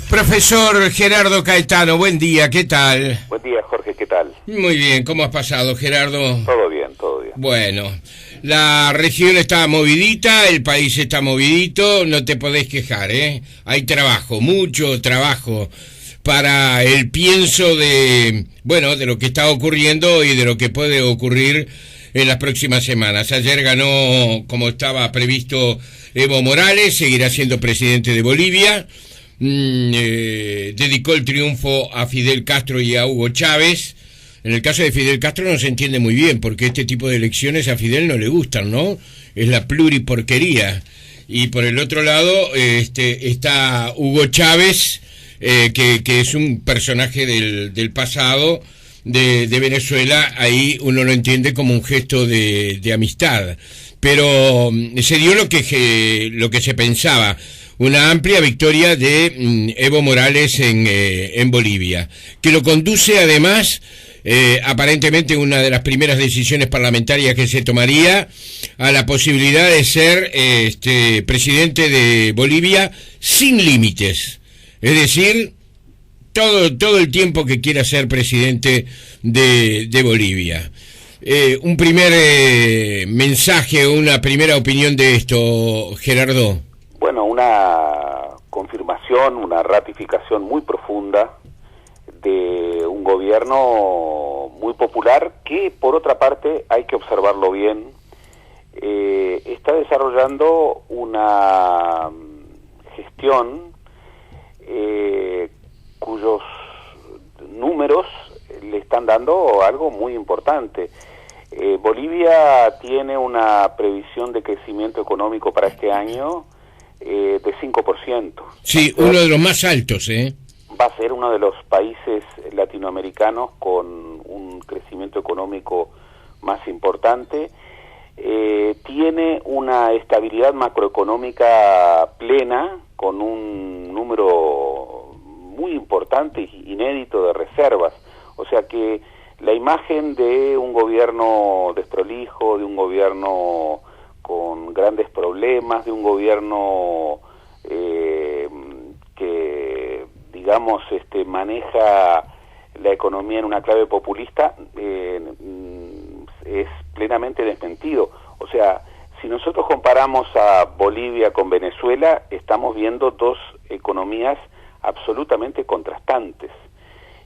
Profesor Gerardo Caetano, buen día, ¿qué tal? Buen día, Jorge, ¿qué tal? Muy bien, ¿cómo has pasado, Gerardo? Todo bien, todo bien. Bueno, la región está movidita, el país está movidito, no te podés quejar, ¿eh? Hay trabajo, mucho trabajo para el pienso de, bueno, de lo que está ocurriendo y de lo que puede ocurrir en las próximas semanas. Ayer ganó, como estaba previsto, Evo Morales, seguirá siendo presidente de Bolivia. Dedicó el triunfo a Fidel Castro y a Hugo Chávez. En el caso de Fidel Castro no se entiende muy bien, porque este tipo de elecciones a Fidel no le gustan, ¿no? Es la pluriporquería. Y por el otro lado está Hugo Chávez, que es un personaje del pasado de Venezuela. Ahí uno lo entiende como un gesto de amistad. Pero se dio lo que se pensaba. Una amplia victoria de Evo Morales en Bolivia, que lo conduce además, aparentemente una de las primeras decisiones parlamentarias que se tomaría, a la posibilidad de ser presidente de Bolivia sin límites. Es decir, todo el tiempo que quiera ser presidente de Bolivia. Un primer mensaje, una primera opinión de esto, Gerardo. Bueno, una confirmación, una ratificación muy profunda de un gobierno muy popular que, por otra parte, hay que observarlo bien, está desarrollando una gestión cuyos números le están dando algo muy importante. Bolivia tiene una previsión de crecimiento económico para este año de 5%. Sí, uno de los más altos, Va a ser uno de los países latinoamericanos con un crecimiento económico más importante. Tiene una estabilidad macroeconómica plena, con un número muy importante y inédito de reservas. O sea que la imagen de un gobierno desprolijo, de un gobierno con grandes problemas, de un gobierno que, digamos, maneja la economía en una clave populista, es plenamente desmentido. O sea, si nosotros comparamos a Bolivia con Venezuela, estamos viendo dos economías absolutamente contrastantes.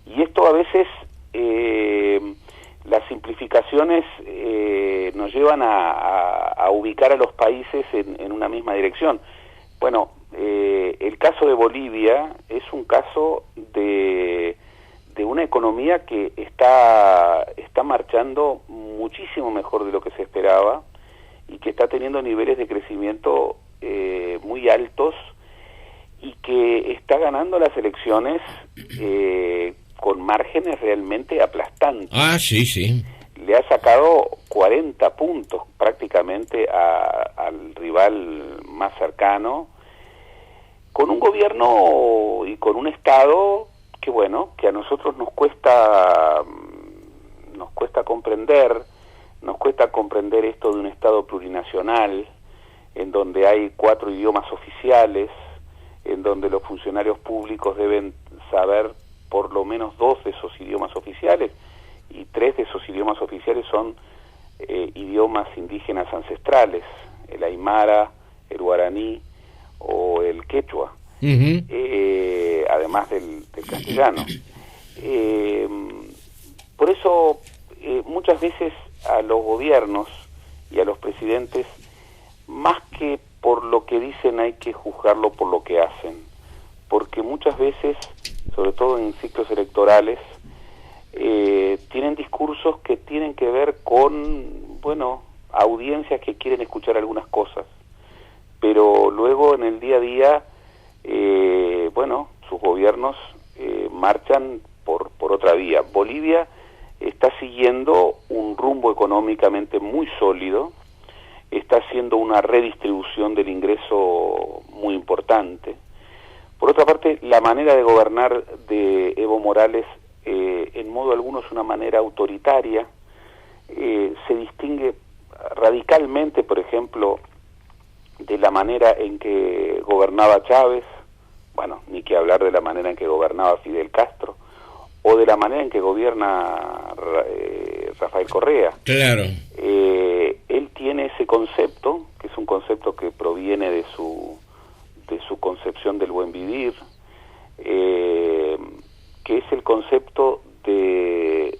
Y esto a veces, las simplificaciones nos llevan a ubicar a los países en una misma dirección. Bueno, el caso de Bolivia es un caso de una economía que está marchando muchísimo mejor de lo que se esperaba y que está teniendo niveles de crecimiento muy altos y que está ganando las elecciones con márgenes realmente aplastantes. Ah, sí, sí. Le ha sacado 40 puntos prácticamente al rival más cercano, con un gobierno y con un Estado que, bueno, que a nosotros nos cuesta comprender esto de un Estado plurinacional, en donde hay 4 idiomas oficiales, en donde los funcionarios públicos deben saber por lo menos 2 de esos idiomas oficiales, y 3 de esos idiomas oficiales son idiomas indígenas ancestrales, el aymara, el guaraní o el quechua, además del castellano. Por eso muchas veces a los gobiernos y a los presidentes, más que por lo que dicen, hay que juzgarlo por lo que hacen, porque muchas veces, sobre todo en ciclos electorales, tienen discursos que tienen que ver con, bueno, audiencias que quieren escuchar algunas cosas, pero luego en el día a día, bueno, sus gobiernos marchan por otra vía. Bolivia está siguiendo un rumbo económicamente muy sólido, está haciendo una redistribución del ingreso muy importante. Por otra parte, la manera de gobernar de Evo Morales, en modo alguno, es una manera autoritaria. Se distingue radicalmente, por ejemplo, de la manera en que gobernaba Chávez, bueno, ni que hablar de la manera en que gobernaba Fidel Castro, o de la manera en que gobierna Rafael Correa. Claro. Él tiene ese concepto, que es un concepto que proviene de su concepción del buen vivir, que es el concepto del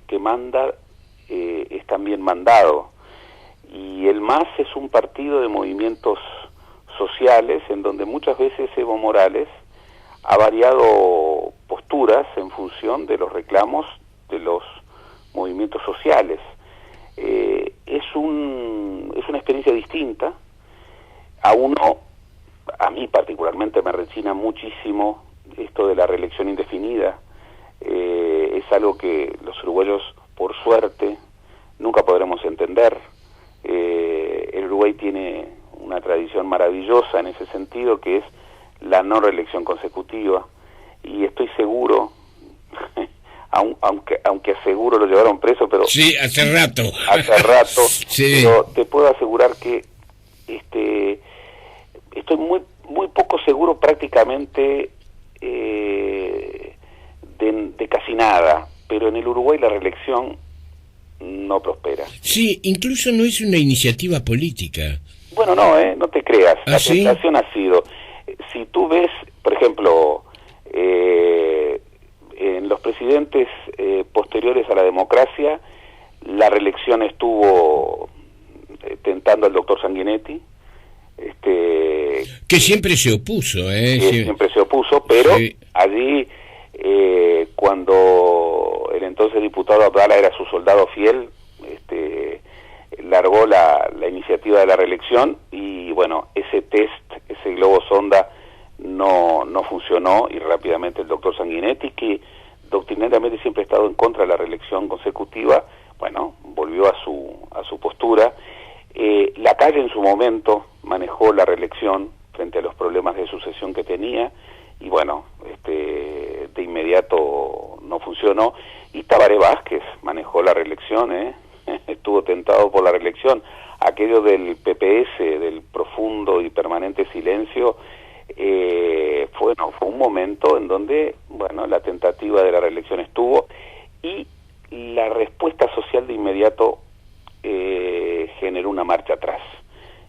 que manda es también mandado. Y el MAS es un partido de movimientos sociales en donde muchas veces Evo Morales ha variado posturas en función de los reclamos de los movimientos sociales. Es una experiencia distinta. A mí particularmente me rechina muchísimo esto de la reelección indefinida. Es algo que los uruguayos, por suerte, nunca podremos entender. El Uruguay tiene una tradición maravillosa en ese sentido, que es la no reelección consecutiva, y estoy seguro, aunque aseguro lo llevaron preso, pero sí, hace rato, sí. Pero te puedo asegurar que estoy muy poco seguro prácticamente de casi nada, pero en el Uruguay la reelección no prospera. Sí, incluso no es una iniciativa política. Bueno, no te creas. La ¿Sí? tentación ha sido, si tú ves, por ejemplo, en los presidentes posteriores a la democracia, la reelección estuvo tentando al doctor Sanguinetti, que siempre se opuso, siempre se opuso, pero sí. Allí cuando el entonces diputado Abdala era su soldado fiel, largó la iniciativa de la reelección, y bueno, ese globo sonda no funcionó, y rápidamente el doctor Sanguinetti, que doctrinariamente siempre ha estado en contra de la reelección consecutiva, bueno, volvió a su postura. La Calle en su momento manejó la reelección frente a los problemas de sucesión que tenía, y bueno, de inmediato no funcionó. Y Tabaré Vázquez manejó la reelección, estuvo tentado por la reelección. Aquello del PPS, del profundo y permanente silencio, fue un momento en donde, bueno, la tentativa de la reelección estuvo, y la respuesta social de inmediato generó una marcha atrás.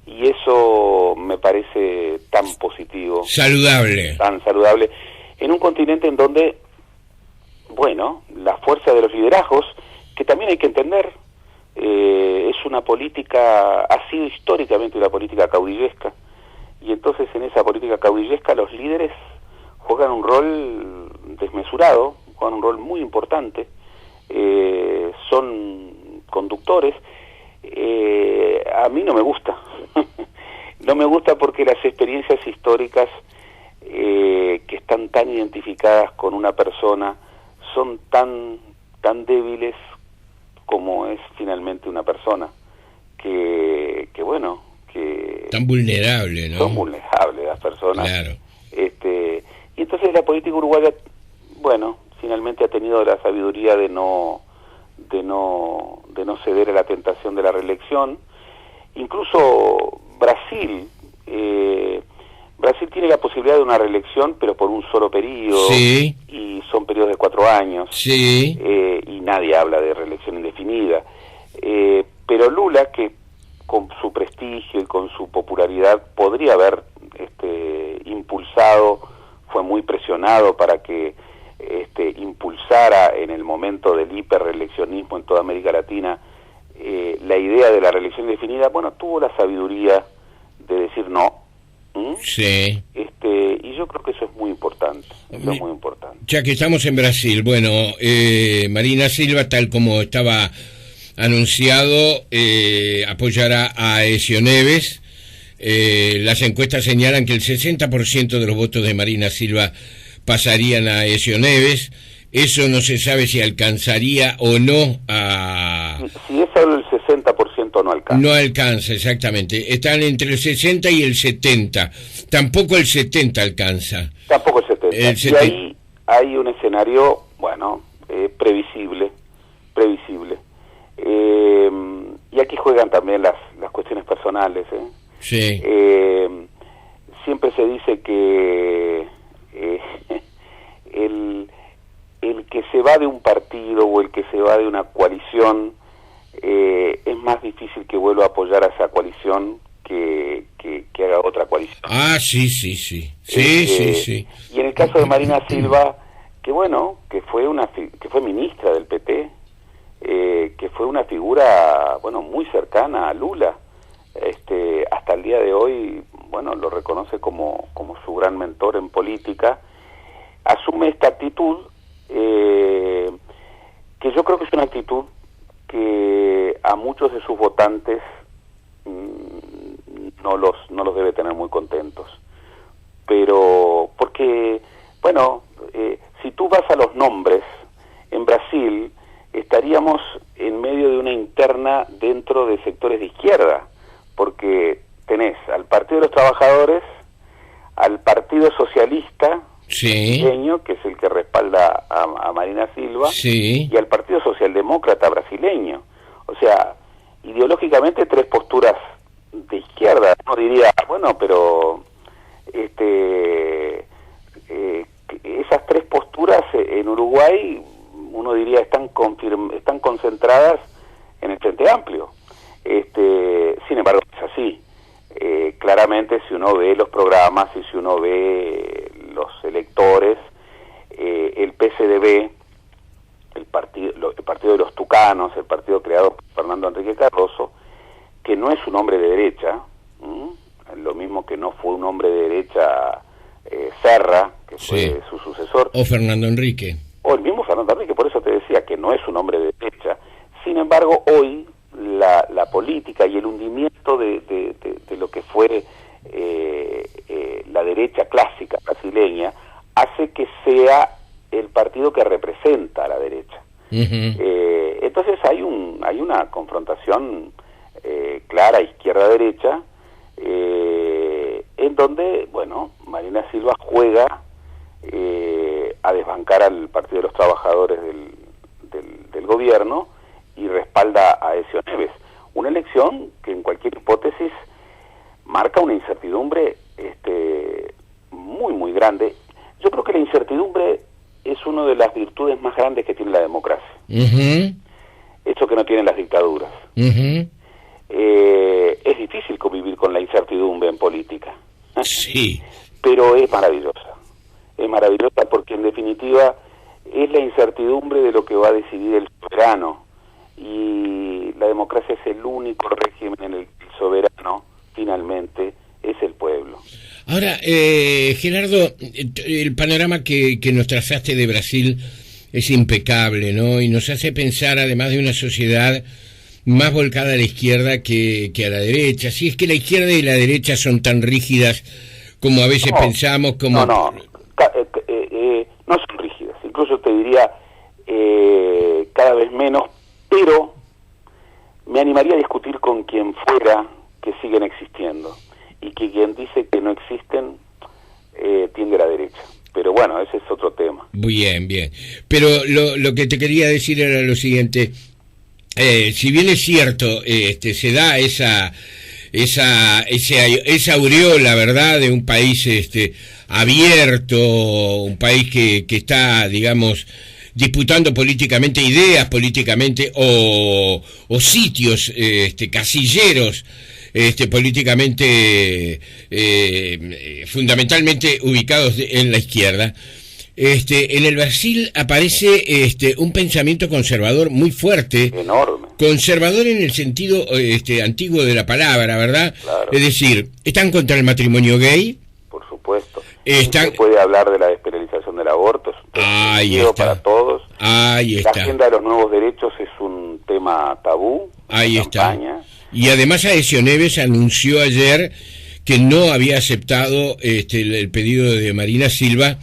Y eso me parece tan positivo. Tan saludable. En un continente en donde, bueno, la fuerza de los liderazgos, que también hay que entender, es una política, ha sido históricamente una política caudillesca, y entonces en esa política caudillesca los líderes juegan un rol desmesurado, juegan un rol muy importante, son conductores. A mí no me gusta. No me gusta porque las experiencias históricas que están tan identificadas con una persona son tan débiles como es finalmente una persona, que bueno, que tan vulnerable, ¿no? Son vulnerables las personas. Claro. Y entonces la política uruguaya, bueno, finalmente ha tenido la sabiduría de no ceder a la tentación de la reelección. Incluso Brasil tiene la posibilidad de una reelección, pero por un solo periodo, sí. Y son periodos de 4 años, sí. Y nadie habla de reelección indefinida. Pero Lula, que con su prestigio y con su popularidad podría haber impulsado, fue muy presionado para que impulsara en el momento del hiperreeleccionismo en toda América Latina la idea de la reelección indefinida. Bueno, tuvo la sabiduría de decir no. Sí. Y yo creo que eso es muy importante. Ya que estamos en Brasil, bueno, Marina Silva, tal como estaba anunciado, apoyará a Aécio Neves. Las encuestas señalan que el 60% de los votos de Marina Silva pasarían a Aécio Neves. Eso no se sabe si alcanzaría o no a... Si es solo el 60% no alcanza. No alcanza, exactamente. Están entre el 60 y el 70. Tampoco el 70 alcanza. Tampoco el 70. Y ahí hay un escenario, bueno, previsible. Y aquí juegan también las cuestiones personales, Sí. Siempre se dice que el que se va de un partido o el que se va de una coalición, es más difícil que vuelva a apoyar a esa coalición que haga otra coalición. Sí. Y en el caso de Marina Silva, que bueno, que fue ministra del PT, que fue una figura, bueno, muy cercana a Lula, hasta el día de hoy, bueno, lo reconoce como su gran mentor en política, asume esta actitud, que yo creo que es una actitud que a muchos de sus votantes no los debe tener muy contentos. Pero, porque, bueno, si tú vas a los nombres, en Brasil estaríamos en medio de una interna dentro de sectores de izquierda, porque tenés al Partido de los Trabajadores, al Partido Socialista brasileño, que es el que respalda a Marina Silva, y al Partido Socialdemócrata brasileño. O sea, ideológicamente tres posturas de izquierda. Uno diría, bueno, pero esas tres posturas en Uruguay, uno diría, están concentradas en el Frente Amplio. Sin embargo, es así. Claramente, si uno ve los programas y si uno ve los electores, el PSDB, el partido de los Tucanos, el partido creado por Fernando Enrique Cardoso, que no es un hombre de derecha, lo mismo que no fue un hombre de derecha Serra, que fue su sucesor. O Fernando Enrique. O el mismo Fernando Enrique, por eso te decía que no es un hombre de derecha. Sin embargo, hoy la política y el hundimiento de lo que fue la derecha clásica brasileña hace que sea el partido que representa a la derecha. Entonces hay una confrontación clara izquierda-derecha, en donde, bueno, Marina Silva juega a desbancar al Partido de los Trabajadores del gobierno y respalda a Aécio Neves. Una elección que en cualquier hipótesis marca una incertidumbre muy, muy grande. Yo creo que la incertidumbre es una de las virtudes más grandes que tiene la democracia. Eso que no tienen las dictaduras. Es difícil convivir con la incertidumbre en política. Sí. Pero es maravillosa. Es maravillosa porque en definitiva es la incertidumbre de lo que va a decidir el soberano. Y la democracia es el único régimen en el que el soberano finalmente es el pueblo. Ahora, Gerardo, el panorama que nos trazaste de Brasil es impecable, ¿no? Y nos hace pensar, además, de una sociedad más volcada a la izquierda que a la derecha. Si es que la izquierda y la derecha son tan rígidas como a veces pensamos, como... No son rígidas. Incluso te diría cada vez menos, pero me animaría a discutir con quien fuera que siguen existiendo. Y que quien dice que no existen tiende a la derecha. Pero bueno, ese es otro tema. Bien. Pero lo que te quería decir era lo siguiente. Si bien es cierto, se da esa aureola, ¿verdad?, de un país abierto, un país que está, digamos, disputando políticamente ideas, políticamente, o sitios, casilleros, políticamente, fundamentalmente ubicados en la izquierda. En el Brasil aparece un pensamiento conservador muy fuerte, enorme, conservador en el sentido antiguo de la palabra, ¿verdad? Claro. Es decir, están contra el matrimonio gay. Por supuesto. Se puede hablar de la despenalización del aborto, es un tema para todos. Ahí está. La agenda de los nuevos derechos es un tema tabú. Ahí está. Y además Aécio Neves anunció ayer que no había aceptado el pedido de Marina Silva.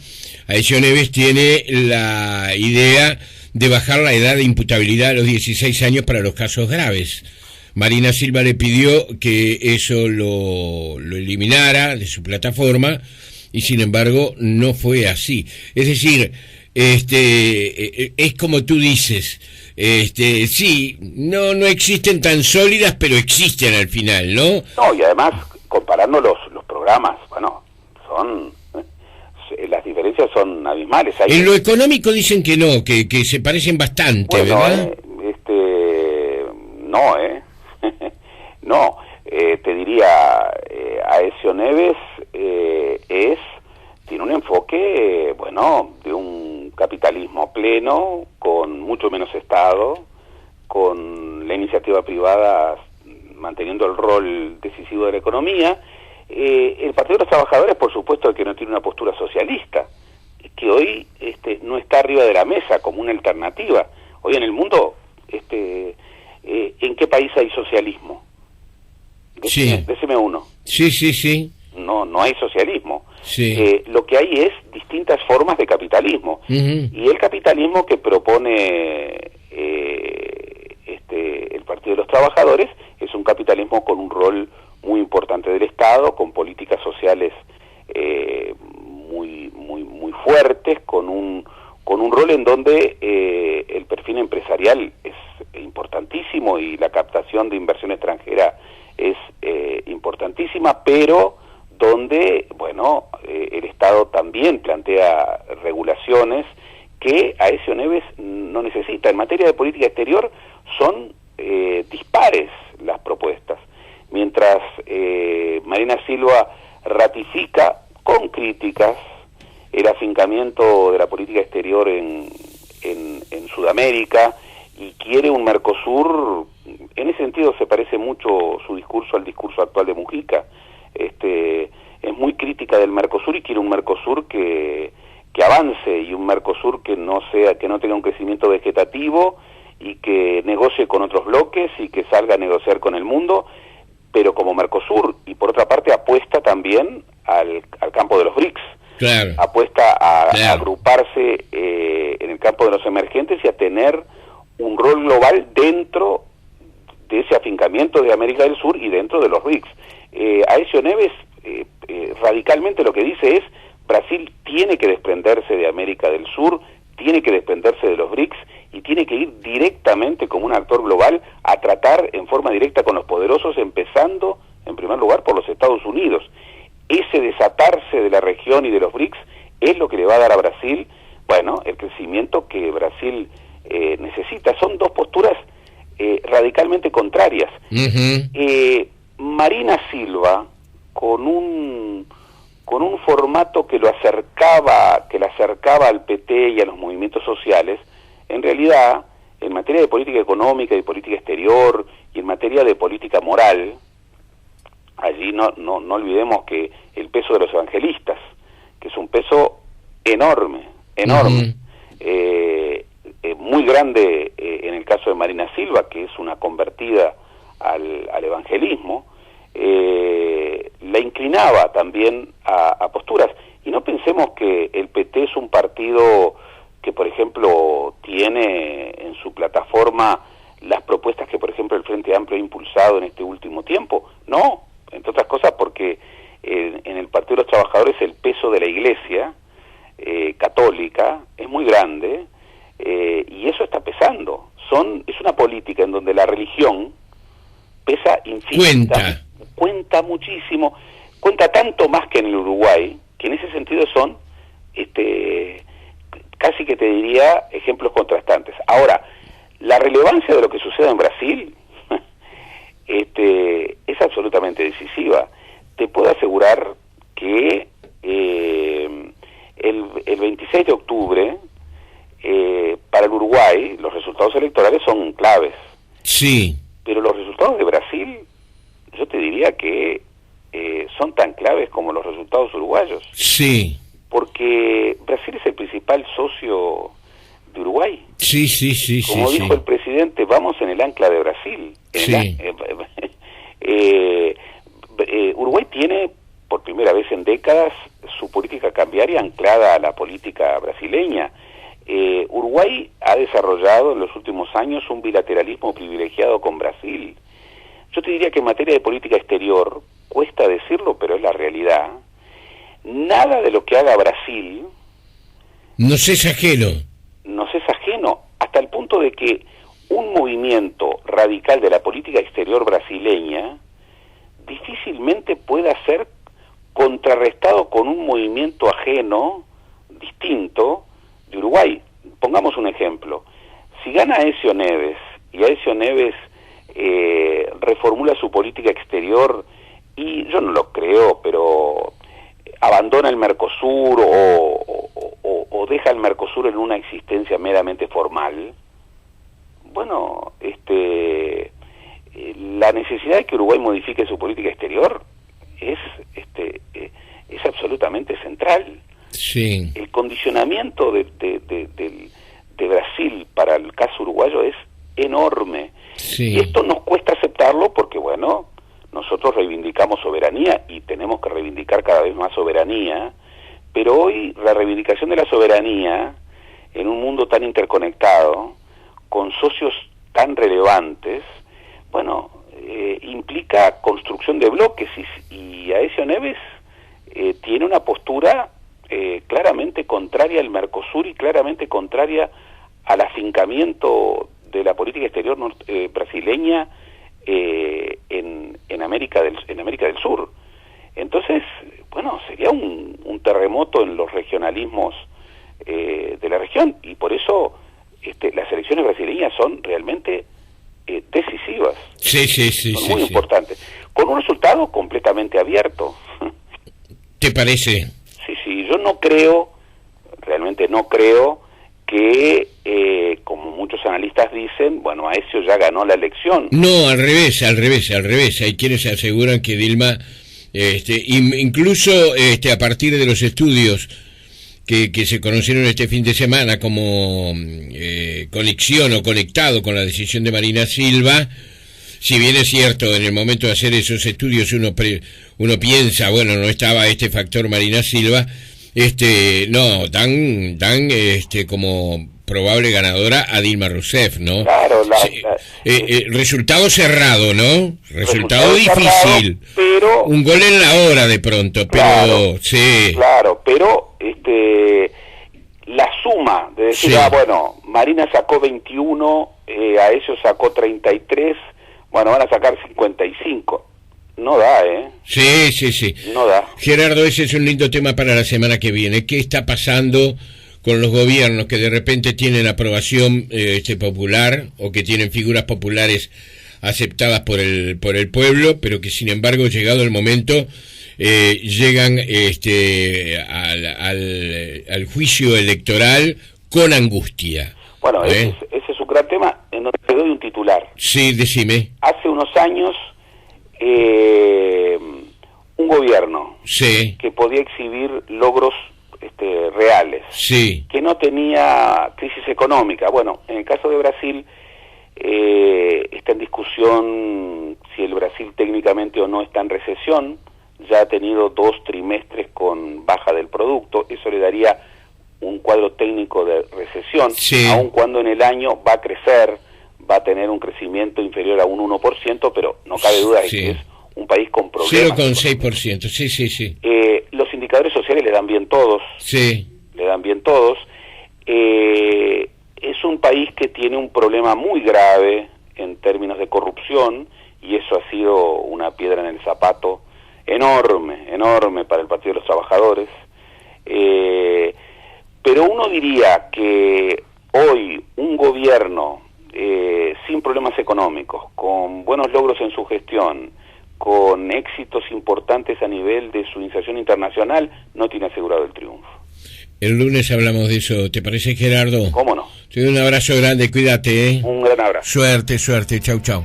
Aécio Neves tiene la idea de bajar la edad de imputabilidad a los 16 años para los casos graves. Marina Silva le pidió que eso lo eliminara de su plataforma y sin embargo no fue así. Es decir, es como tú dices, sí, no existen tan sólidas, pero existen al final, ¿no? No, y además, comparando los programas, bueno, las diferencias son abismales. En lo económico dicen que no, que se parecen bastante, bueno, ¿verdad? No, no, te diría, Aécio Neves tiene un enfoque, de un capitalismo pleno, con mucho menos Estado, con la iniciativa privada manteniendo el rol decisivo de la economía. El Partido de los Trabajadores, por supuesto, que no tiene una postura socialista, que hoy no está arriba de la mesa como una alternativa. Hoy en el mundo, ¿en qué país hay socialismo? Decime uno. Sí. No hay socialismo. Sí. Lo que hay es distintas formas de capitalismo. Y el capitalismo que propone el Partido de los Trabajadores es un capitalismo con un rol muy importante del Estado, con políticas sociales muy fuertes, con un rol en donde el perfil empresarial es importantísimo y la captación de inversión extranjera es importantísima, pero donde, el Estado también plantea regulaciones que Aécio Neves no necesita. En materia de política exterior son dispares las propuestas. Mientras Marina Silva ratifica con críticas el afincamiento de la política exterior en Sudamérica y quiere un Mercosur, en ese sentido se parece mucho su discurso al discurso actual de Mujica. Es muy crítica del Mercosur y quiere un Mercosur que avance y un Mercosur que no tenga un crecimiento vegetativo y que negocie con otros bloques y que salga a negociar con el mundo, pero como Mercosur, y por otra parte apuesta también al campo de los BRICS. Claro. Apuesta a agruparse en el campo de los emergentes y a tener un rol global dentro de ese afincamiento de América del Sur y dentro de los BRICS. Aécio Neves radicalmente lo que dice es: Brasil tiene que desprenderse de América del Sur, tiene que desprenderse de los BRICS y tiene que ir directamente como un actor global a tratar en forma directa con los poderosos, empezando en primer lugar por los Estados Unidos. Ese desatarse de la región y de los BRICS es lo que le va a dar a Brasil, el crecimiento que Brasil necesita. Son dos posturas radicalmente contrarias. Marina Silva, con un formato que la acercaba al PT y a los movimientos sociales, en realidad, en materia de política económica y política exterior y en materia de política moral, allí no olvidemos que el peso de los evangelistas, que es un peso enorme, muy grande en el caso de Marina Silva, que es una convertida al evangelismo, la inclinaba también a posturas. Y no pensemos que el PT es un partido que, por ejemplo, tiene en su plataforma las propuestas que, por ejemplo, el Frente Amplio ha impulsado en este último tiempo. No, entre otras cosas porque en el Partido de los Trabajadores el peso de la Iglesia católica es muy grande y eso está pesando. Es una política en donde la religión pesa infinitamente, cuenta muchísimo, cuenta tanto más que en el Uruguay, que en ese sentido son casi que te diría ejemplos contrastantes. Ahora, la relevancia de lo que sucede en Brasil es absolutamente decisiva. Te puedo asegurar que el 26 de octubre para el Uruguay los resultados electorales son claves. Sí. Pero los resultados de Brasil, yo te diría que son tan claves como los resultados uruguayos. Sí. Porque Brasil es el principal socio de Uruguay. Sí. Como dijo el presidente, vamos en el ancla de Brasil. Uruguay tiene, por primera vez en décadas, su política cambiaria anclada a la política brasileña. Uruguay ha desarrollado en los últimos años un bilateralismo privilegiado con Brasil. Yo te diría que en materia de política exterior, cuesta decirlo, pero es la realidad, nada de lo que haga Brasil nos es ajeno, hasta el punto de que un movimiento radical de la política exterior brasileña difícilmente pueda ser contrarrestado con un movimiento ajeno, distinto, de Uruguay. Pongamos un ejemplo. Si gana Aécio Neves, y Aécio Neves reformula su política exterior, y yo no lo creo, pero abandona el Mercosur o deja el Mercosur en una existencia meramente formal, bueno, la necesidad de que Uruguay modifique su política exterior es absolutamente central. Sí. El condicionamiento de Brasil para el caso uruguayo es enorme. Sí. Y esto nos cuesta aceptarlo porque, bueno, nosotros reivindicamos soberanía y tenemos que reivindicar cada vez más soberanía, pero hoy la reivindicación de la soberanía en un mundo tan interconectado, con socios tan relevantes, bueno, implica construcción de bloques y Aécio Neves tiene una postura claramente contraria al Mercosur y claramente contraria al afincamiento de la política exterior brasileña en América del Sur. Entonces, bueno, sería un terremoto en los regionalismos de la región, y por eso las elecciones brasileñas son realmente decisivas. Sí, son muy importantes, con un resultado completamente abierto. ¿Te parece? Sí, yo no creo, realmente no creo que, como muchos analistas dicen, bueno, Aécio ya ganó la elección. No, al revés. Hay quienes aseguran que Dilma, incluso a partir de los estudios que se conocieron este fin de semana como conexión o conectado con la decisión de Marina Silva, si bien es cierto, en el momento de hacer esos estudios uno piensa, bueno, no estaba este factor Marina Silva, no, dan como probable ganadora a Dilma Rousseff, ¿no? Claro, resultado cerrado, ¿no? Resultado difícil. Pero un gol en la hora de pronto, pero sí. Claro, pero la suma de decir, sí. Bueno, Marina sacó 21, Aécio sacó 33, bueno, van a sacar 55. No da, Sí. No da. Gerardo, ese es un lindo tema para la semana que viene. ¿Qué está pasando con los gobiernos que de repente tienen aprobación popular o que tienen figuras populares aceptadas por el pueblo, pero que sin embargo, llegado el momento, llegan al juicio electoral con angustia? Bueno, ese es un gran tema en donde te doy un titular. Sí, decime. Hace unos años un gobierno que podía exhibir logros reales, que no tenía crisis económica. Bueno, en el caso de Brasil está en discusión si el Brasil técnicamente o no está en recesión. Ya ha tenido 2 trimestres con baja del producto, eso le daría un cuadro técnico de recesión, aun cuando en el año va a crecer, va a tener un crecimiento inferior a un 1%, pero no cabe duda de que es un país con problemas. 0,6%, sí. Los indicadores sociales le dan bien todos. Sí. Le dan bien todos. Es un país que tiene un problema muy grave en términos de corrupción, y eso ha sido una piedra en el zapato enorme para el Partido de los Trabajadores. Pero uno diría que hoy un gobierno sin problemas económicos, con buenos logros en su gestión, con éxitos importantes a nivel de su inserción internacional, no tiene asegurado el triunfo. El lunes hablamos de eso, ¿te parece, Gerardo? ¿Cómo no? Te doy un abrazo grande, cuídate, Un gran abrazo. Suerte, chau.